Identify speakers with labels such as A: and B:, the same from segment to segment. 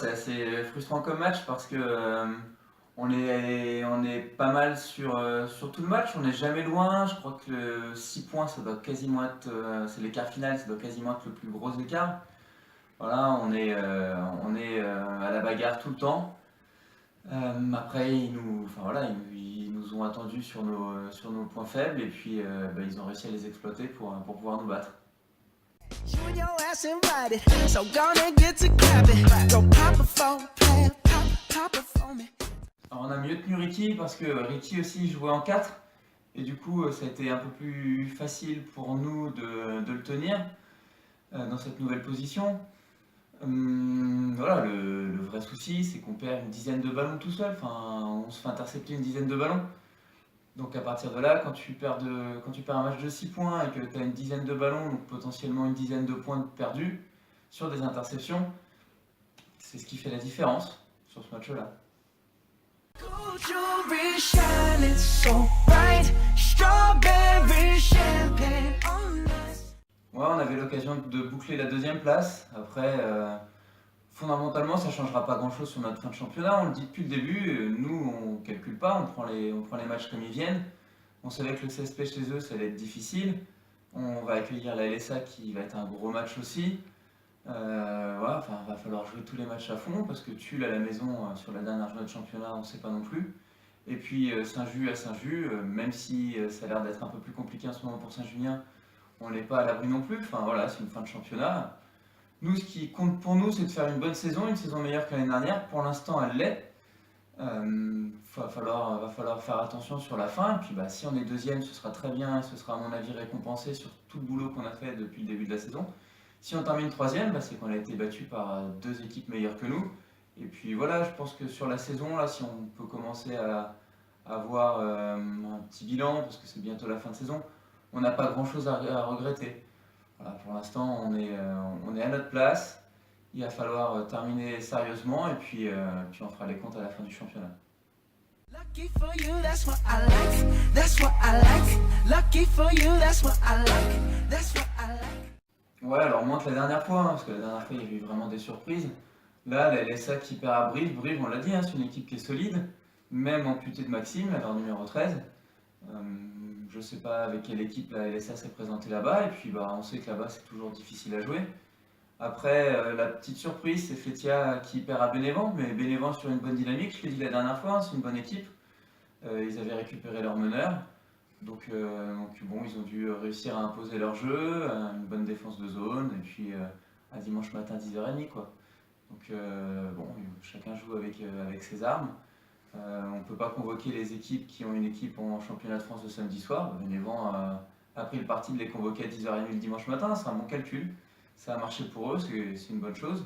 A: c'est assez frustrant comme match parce que on est pas mal sur tout le match, on n'est jamais loin. Je crois que le 6 points, ça doit quasiment être, c'est l'écart final, ça doit quasiment être le plus gros écart. Voilà, on est à la bagarre tout le temps. Après, ils nous ont attendus sur nos points faibles et puis ils ont réussi à les exploiter pour pouvoir nous battre.
B: You and your ass and ride it, so gonna get to clapping. Go pop a phone, play, pop a phone.
A: Alors on a mieux tenu Ricky parce que Ricky aussi jouait en 4 et du coup ça a été un peu plus facile pour nous de le tenir dans cette nouvelle position. Voilà, le vrai souci c'est qu'on perd une dizaine de ballons tout seul, enfin on se fait intercepter une dizaine de ballons. Donc à partir de là, quand tu perds un match de 6 points et que tu as une dizaine de ballons, donc potentiellement une dizaine de points perdus sur des interceptions, c'est ce qui fait la différence sur ce match-là.
B: Gold jewelry shining so bright, strawberry champagne on us.
A: Ouais, on avait l'occasion de boucler la deuxième place. Après, fondamentalement, ça ne changera pas grand-chose sur notre fin de championnat. On le dit depuis le début, nous, on ne calcule pas, on prend les matchs comme ils viennent. On savait que le CSP chez eux, ça allait être difficile. On va accueillir la LSA qui va être un gros match aussi. Va falloir jouer tous les matchs à fond parce que Tulle à la maison sur la dernière journée de championnat, on ne sait pas non plus. Et puis Saint-Just à Saint-Just, même si ça a l'air d'être un peu plus compliqué en ce moment pour Saint-Julien, on n'est pas à l'abri non plus. Enfin voilà, c'est une fin de championnat. Nous, ce qui compte pour nous, c'est de faire une bonne saison, une saison meilleure que l'année dernière. Pour l'instant, elle l'est. Va falloir faire attention sur la fin. Et puis si on est deuxième, ce sera très bien et ce sera à mon avis récompensé sur tout le boulot qu'on a fait depuis le début de la saison. Si on termine troisième, c'est qu'on a été battu par deux équipes meilleures que nous. Et puis voilà, je pense que sur la saison, là, si on peut commencer à avoir un petit bilan, parce que c'est bientôt la fin de saison, on n'a pas grand-chose à regretter. Voilà, pour l'instant, on est à notre place. Il va falloir terminer sérieusement et puis on fera les comptes à la fin du championnat.
B: Lucky for you, that's what I like. That's what I like. Lucky for you, that's what I like. That's what I like.
A: Ouais, alors moins que la dernière fois, parce que la dernière fois il y avait eu vraiment des surprises. Là, la LSA qui perd à Brive. Brive, on l'a dit, c'est une équipe qui est solide, même amputée de Maxime, leur numéro 13. Je sais pas avec quelle équipe la LSA s'est présentée là-bas, et puis on sait que là-bas c'est toujours difficile à jouer. Après, la petite surprise, c'est Fétia qui perd à Bénévent, mais Bénévent sur une bonne dynamique, je l'ai dit la dernière fois, c'est une bonne équipe. Ils avaient récupéré leur meneur. Donc bon, ils ont dû réussir à imposer leur jeu, une bonne défense de zone, et puis un dimanche matin 10h30 quoi. Donc chacun joue avec ses armes. On ne peut pas convoquer les équipes qui ont une équipe en championnat de France le samedi soir. Bénévent a pris le parti de les convoquer à 10h30 le dimanche matin, c'est un bon calcul. Ça a marché pour eux, c'est une bonne chose.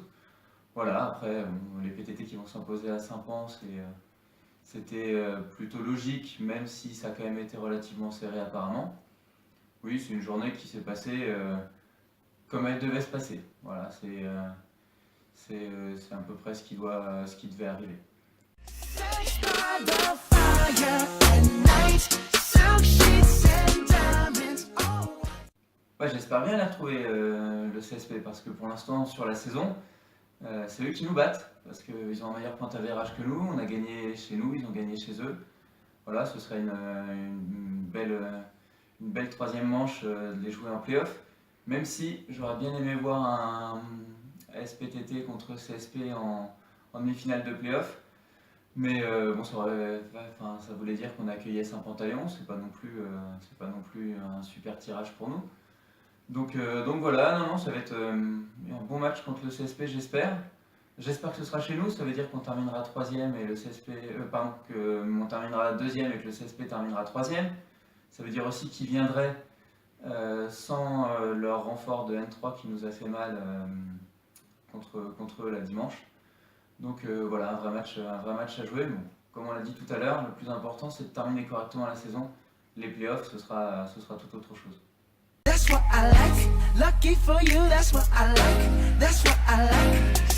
A: Voilà, après les PTT qui vont s'imposer à Saint-Pan, c'était plutôt logique, même si ça a quand même été relativement serré apparemment. Oui, c'est une journée qui s'est passée comme elle devait se passer. Voilà, c'est à peu près ce qui devait arriver. Ouais, j'espère bien les retrouver le CSP parce que pour l'instant sur la saison, c'est eux qui nous battent parce qu'ils ont un meilleur point d'avérage que nous. On a gagné chez nous, ils ont gagné chez eux. Voilà, ce serait une belle troisième manche de les jouer en play-off. Même si j'aurais bien aimé voir un SPTT contre CSP en demi-finale de play-off. Mais ça voulait dire qu'on accueillait Saint-Pantaléon, c'est pas non plus un super tirage pour nous. Donc voilà, non, ça va être un bon match contre le CSP, j'espère. J'espère que ce sera chez nous, ça veut dire qu'on terminera troisième et le CSP, qu'on terminera deuxième et que le CSP terminera troisième. Ça veut dire aussi qu'ils viendraient sans leur renfort de N3 qui nous a fait mal contre eux la dimanche. Donc voilà, un vrai match à jouer. Bon, comme on l'a dit tout à l'heure, le plus important c'est de terminer correctement la saison. Les playoffs, ce sera tout autre chose.
B: That's what I like. Lucky for you, that's what I like. That's what I like.